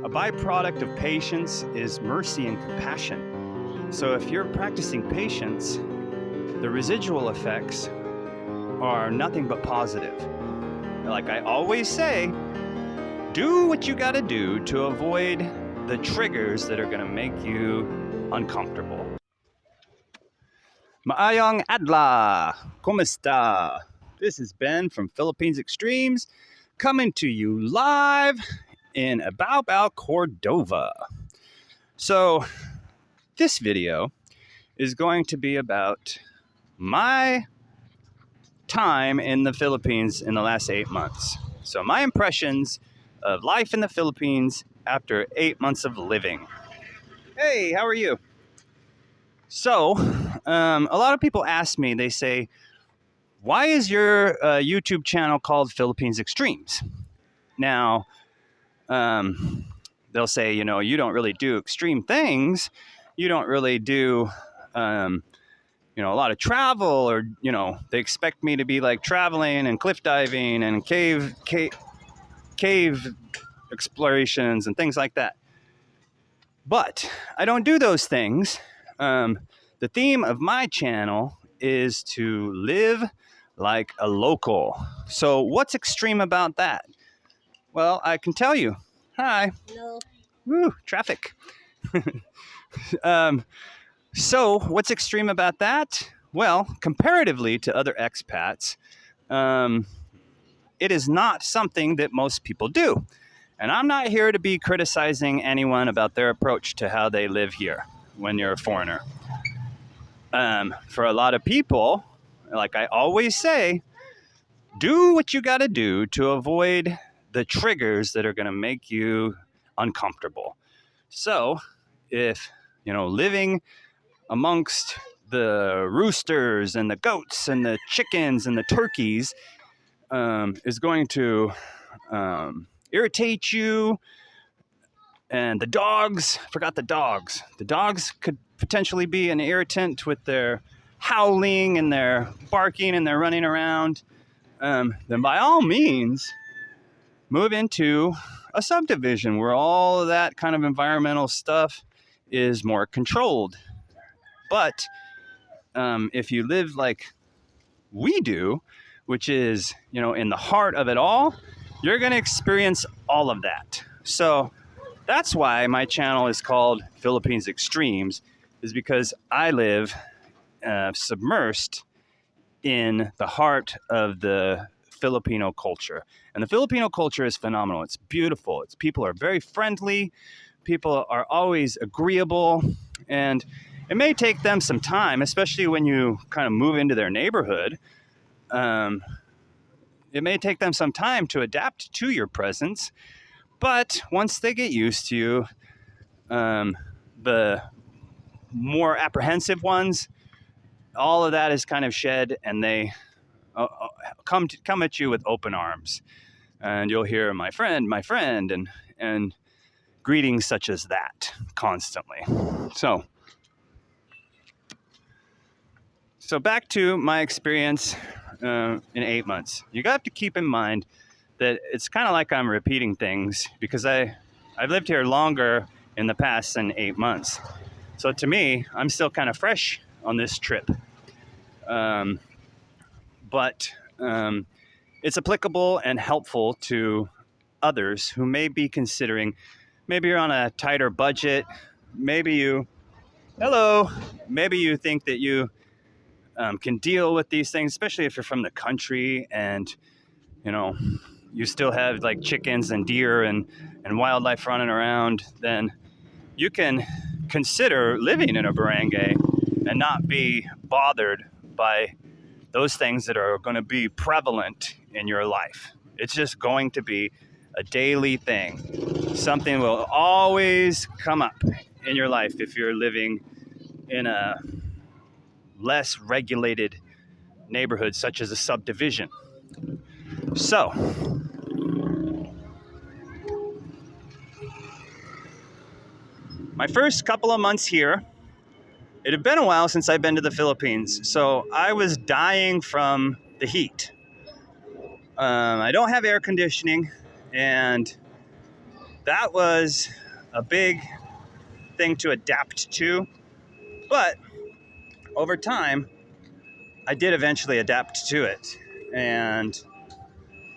A byproduct of patience is mercy and compassion. So if you're practicing patience, the residual effects are nothing but positive. Like I always say, do what you gotta do to avoid the triggers that are gonna make you uncomfortable. Maayong adla! Kumusta? This is Ben from Philippines Extremes, coming to you live in About Cordova. So this video is going to be about my time in the Philippines in the last 8 months. So my impressions of life in the Philippines after 8 months of living. Hey, how are you? So a lot of people ask me, they say, why is your YouTube channel called Philippines Extremes? Now, they'll say, you know, you don't really do extreme things. You don't really do, you know, a lot of travel, or, you know, they expect me to be like traveling and cliff diving and cave explorations and things like that. But I don't do those things. The theme of my channel is to live like a local. So what's extreme about that? Well, I can tell you. Hi. Hello. Woo, traffic. So what's extreme about that? Well, comparatively to other expats, it is not something that most people do. And I'm not here to be criticizing anyone about their approach to how they live here when you're a foreigner. For a lot of people, like I always say, do what you got to do to avoid the triggers that are going to make you uncomfortable. So if, you know, living amongst the roosters and the goats and the chickens and the turkeys is going to irritate you, and the dogs, forgot the dogs. The dogs could potentially be an irritant with their howling and their barking and their running around, then by all means, move into a subdivision where all of that kind of environmental stuff is more controlled. But if you live like we do, which is, you know, in the heart of it all, you're going to experience all of that. So that's why my channel is called Philippines Extremes, is because I live submersed in the heart of the Filipino culture. And the Filipino culture is phenomenal. It's beautiful. People are very friendly. People are always agreeable. And it may take them some time, especially when you kind of move into their neighborhood. It may take them some time to adapt to your presence. But once they get used to you, the more apprehensive ones, all of that is kind of shed, and they come at you with open arms. And you'll hear my friend, and greetings such as that constantly. So back to my experience in 8 months. You have to keep in mind that it's kind of like I'm repeating things, because I've lived here longer in the past than 8 months. So to me, I'm still kind of fresh on this trip. But it's applicable and helpful to others who may be considering, maybe you're on a tighter budget, maybe you think that you can deal with these things, especially if you're from the country and, you know, you still have like chickens and deer and wildlife running around, then you can consider living in a barangay and not be bothered by those things that are going to be prevalent in your life. It's just going to be a daily thing. Something will always come up in your life if you're living in a less regulated neighborhood, such as a subdivision. So, my first couple of months here, it had been a while since I've been to the Philippines, so I was dying from the heat. I don't have air conditioning, and that was a big thing to adapt to. But over time, I did eventually adapt to it. And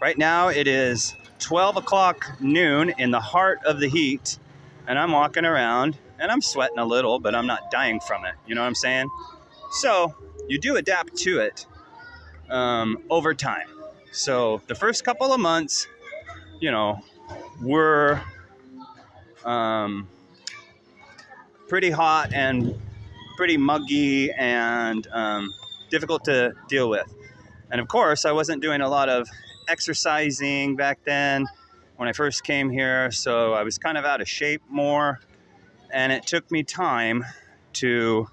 right now it is 12 o'clock noon in the heart of the heat. And I'm walking around and I'm sweating a little, but I'm not dying from it. You know what I'm saying? So you do adapt to it over time. So the first couple of months, were pretty hot and pretty muggy and difficult to deal with. And of course, I wasn't doing a lot of exercising back then when I first came here, so I was kind of out of shape more, and it took me time to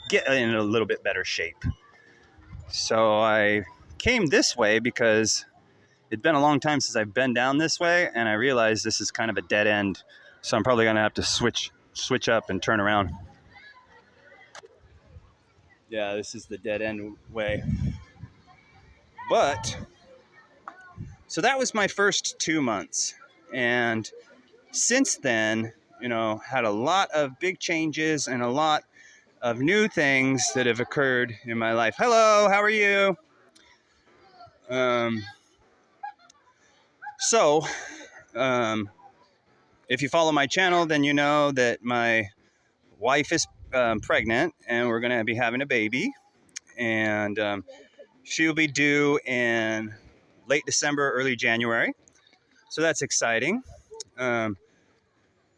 get in a little bit better shape. So I came this way because it'd been a long time since I've been down this way, and I realized this is kind of a dead end, so I'm probably gonna have to switch up and turn around. Yeah, this is the dead end way. But so that was my first 2 months, and since then, had a lot of big changes and a lot of new things that have occurred in my life. Hello, how are you? So if you follow my channel, then you know that my wife is pregnant, and we're going to be having a baby, and she'll be due in late December, early January. So that's exciting.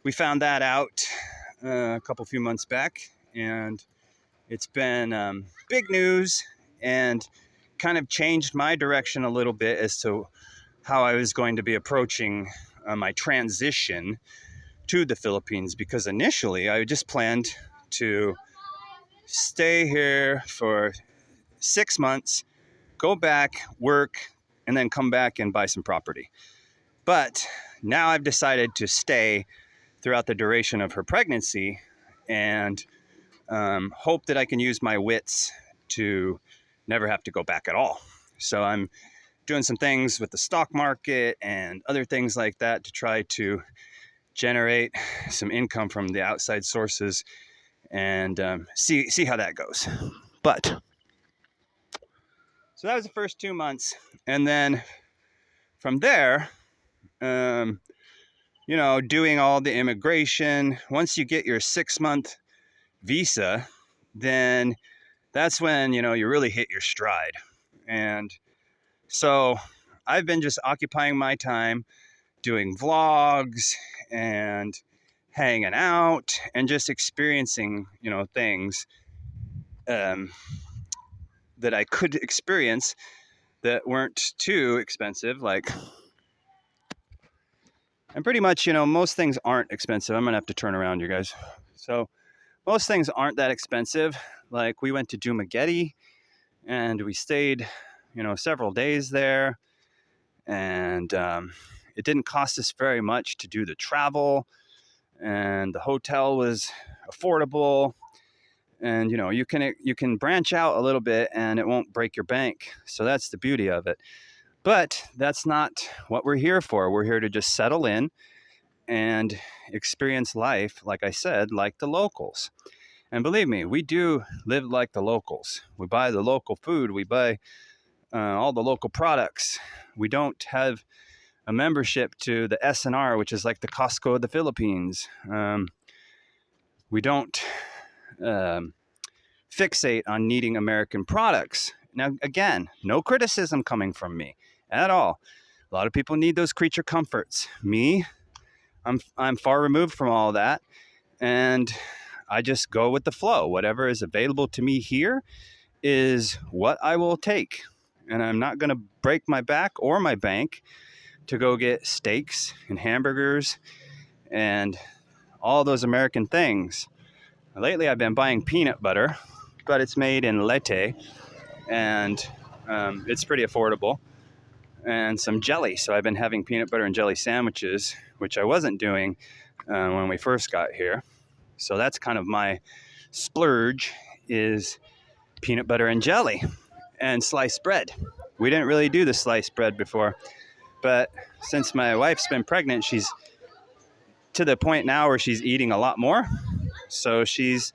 We found that out a few months back, and it's been big news and kind of changed my direction a little bit as to how I was going to be approaching my transition to the Philippines, because initially I just planned to stay here for 6 months, go back, work, and then come back and buy some property. But now I've decided to stay throughout the duration of her pregnancy and hope that I can use my wits to never have to go back at all. So I'm doing some things with the stock market and other things like that to try to generate some income from the outside sources and see how that goes. But so that was the first 2 months, and then from there, doing all the immigration. Once you get your 6-month visa, then that's when you really hit your stride. And so I've been just occupying my time doing vlogs and hanging out and just experiencing things that I could experience that weren't too expensive. And pretty much most things aren't expensive. I'm gonna have to turn around, you guys. So most things aren't that expensive. Like, we went to Dumaguete and we stayed several days there, and it didn't cost us very much to do the travel, and the hotel was affordable, and you can branch out a little bit and it won't break your bank. So that's the beauty of it. But that's not what we're here for. We're here to just settle in and experience life, like I said, like the locals. And believe me, we do live like the locals. We buy the local food. We buy all the local products. We don't have a membership to the SNR, which is like the Costco of the Philippines. We don't fixate on needing American products. Now, again, no criticism coming from me at all. A lot of people need those creature comforts. Me, I'm far removed from all that, and I just go with the flow. Whatever is available to me here is what I will take. And I'm not going to break my back or my bank to go get steaks and hamburgers and all those American things. Lately, I've been buying peanut butter, but it's made in Leyte, and it's pretty affordable. And some jelly. So I've been having peanut butter and jelly sandwiches, which I wasn't doing when we first got here. So that's kind of my splurge, is peanut butter and jelly and sliced bread. We didn't really do the sliced bread before, But since my wife's been pregnant, she's to the point now where she's eating a lot more. So she's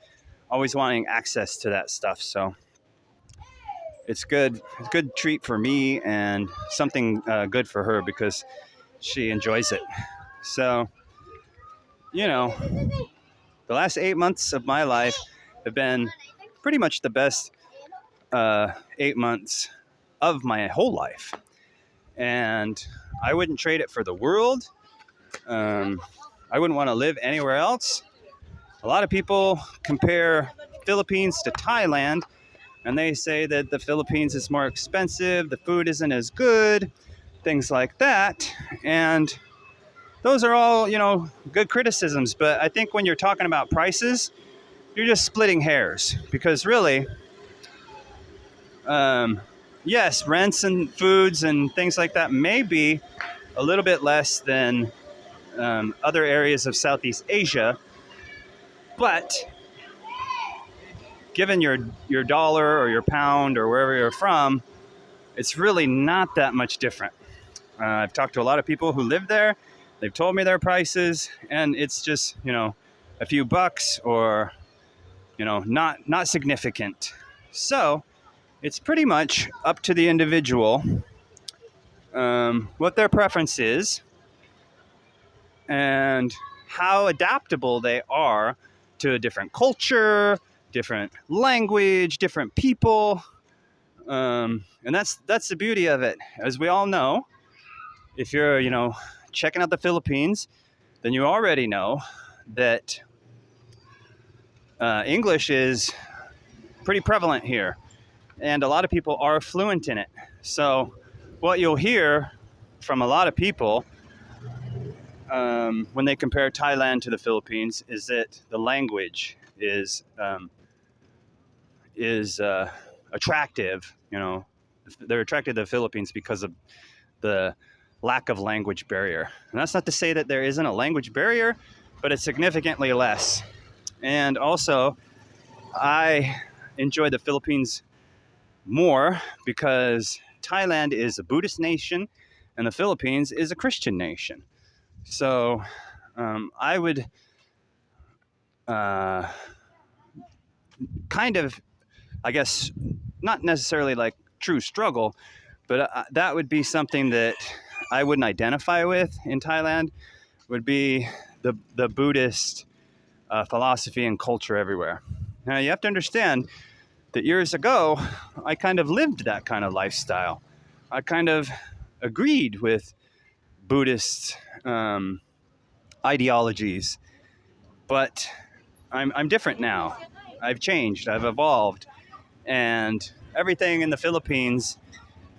always wanting access to that stuff. So it's good. It's a good treat for me and something good for her because she enjoys it. So, you know, the last 8 months of my life have been pretty much the best 8 months of my whole life. And I wouldn't trade it for the world. I wouldn't want to live anywhere else. A lot of people compare Philippines to Thailand, and they say that the Philippines is more expensive, the food isn't as good, things like that. And those are all, good criticisms. But I think when you're talking about prices, you're just splitting hairs because really, yes, rents and foods and things like that may be a little bit less than other areas of Southeast Asia, but given your dollar or your pound or wherever you're from, it's really not that much different. I've talked to a lot of people who live there. They've told me their prices, and it's just, a few bucks or, not significant. So it's pretty much up to the individual what their preference is and how adaptable they are to a different culture, different language, different people. And that's the beauty of it. As we all know, if you're, checking out the Philippines, then you already know that English is pretty prevalent here. And a lot of people are fluent in it. So what you'll hear from a lot of people when they compare Thailand to the Philippines is that the language is attractive. They're attracted to the Philippines because of the lack of language barrier. And that's not to say that there isn't a language barrier, but it's significantly less. And also, I enjoy the Philippines more because Thailand is a Buddhist nation and the Philippines is a Christian nation. So I would kind of, I guess, not necessarily like true struggle, but that would be something that I wouldn't identify with in Thailand, would be the Buddhist philosophy and culture everywhere. Now, you have to understand that years ago, I kind of lived that kind of lifestyle. I kind of agreed with Buddhist ideologies, but I'm different now. I've changed, I've evolved, and everything in the Philippines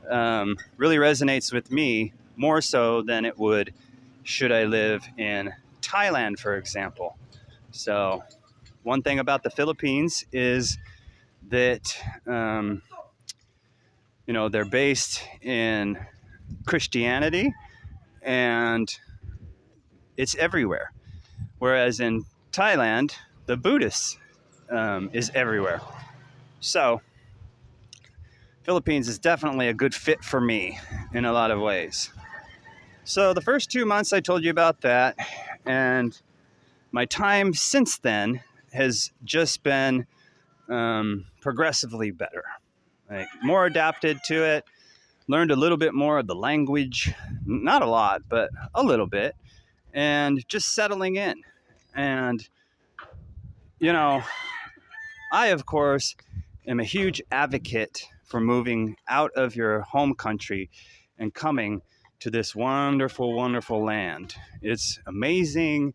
really resonates with me more so than it would should I live in Thailand, for example. So one thing about the Philippines is that, they're based in Christianity and it's everywhere. Whereas in Thailand, the Buddhist is everywhere. So Philippines is definitely a good fit for me in a lot of ways. So the first 2 months I told you about that, and my time since then has just been progressively better. Like more adapted to it, learned a little bit more of the language, not a lot, but a little bit, and just settling in. And, I, of course, am a huge advocate for moving out of your home country and coming to this wonderful, wonderful land. It's amazing.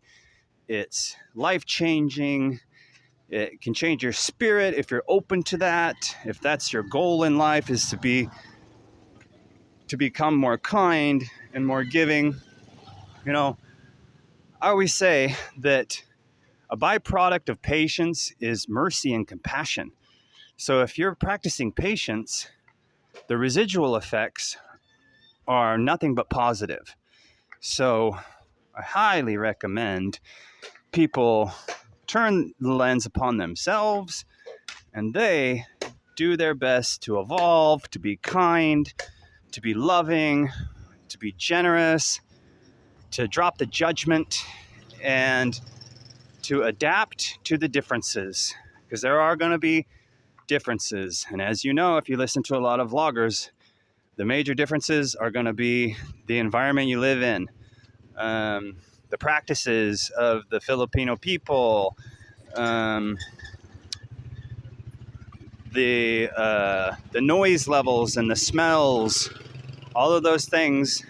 It's life-changing. It can change your spirit if you're open to that. If that's your goal in life, is to become more kind and more giving. I always say that a byproduct of patience is mercy and compassion. So if you're practicing patience, the residual effects are nothing but positive. So I highly recommend people turn the lens upon themselves and they do their best to evolve, to be kind, to be loving, to be generous, to drop the judgment, and to adapt to the differences, because there are going to be differences. And as you know, if you listen to a lot of vloggers, the major differences are going to be the environment you live in, the practices of the Filipino people, the noise levels and the smells. All of those things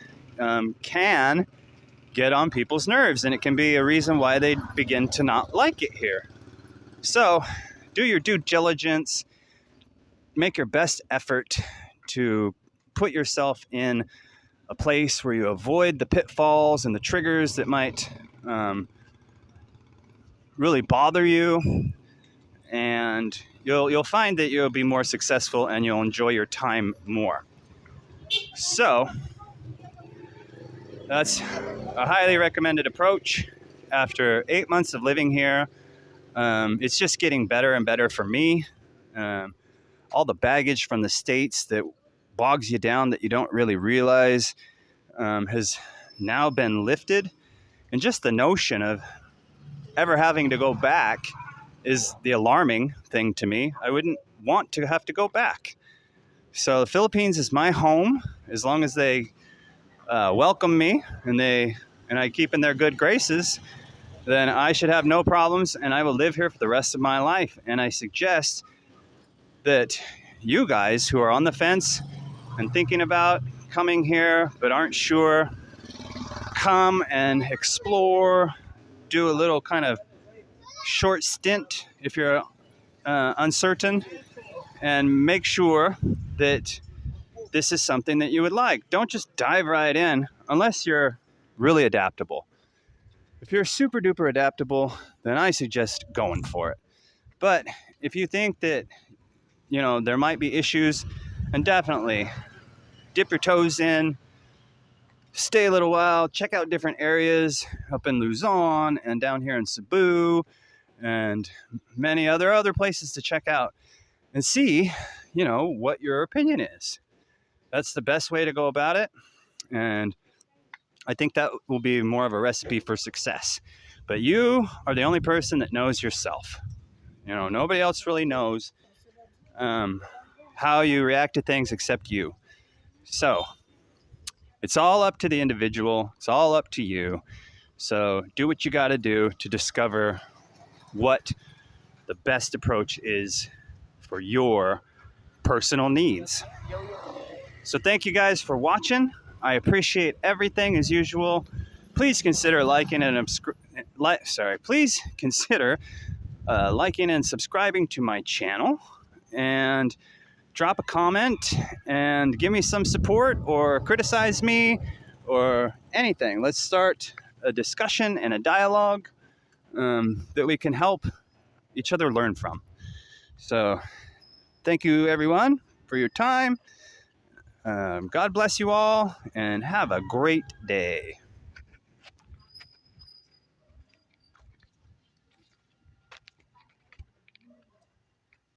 can get on people's nerves, and it can be a reason why they begin to not like it here. So do your due diligence, make your best effort to put yourself in a place where you avoid the pitfalls and the triggers that might really bother you, and you'll find that you'll be more successful and you'll enjoy your time more. So that's a highly recommended approach. After 8 months of living here, it's just getting better and better for me. All the baggage from the States that bogs you down that you don't really realize has now been lifted. And just the notion of ever having to go back is the alarming thing to me. I wouldn't want to have to go back. So the Philippines is my home. As long as they welcome me and I keep in their good graces, then I should have no problems, and I will live here for the rest of my life. And I suggest that you guys who are on the fence and thinking about coming here but aren't sure, come and explore, do a little kind of short stint if you're uncertain, and make sure that this is something that you would like. Don't just dive right in unless you're really adaptable. If you're super duper adaptable, then I suggest going for it. But if you think that, there might be issues, and definitely dip your toes in, stay a little while, check out different areas up in Luzon and down here in Cebu and many other places to check out and see, what your opinion is. That's the best way to go about it. And I think that will be more of a recipe for success. But you are the only person that knows yourself. Nobody else really knows how you react to things except you. So it's all up to the individual. It's all up to you. So do what you got to do to discover what the best approach is for your personal needs. So thank you guys for watching. I appreciate everything as usual. Please consider liking and subscribing to my channel, and drop a comment and give me some support or criticize me or anything. Let's start a discussion and a dialogue that we can help each other learn from. So thank you everyone for your time. God bless you all and have a great day.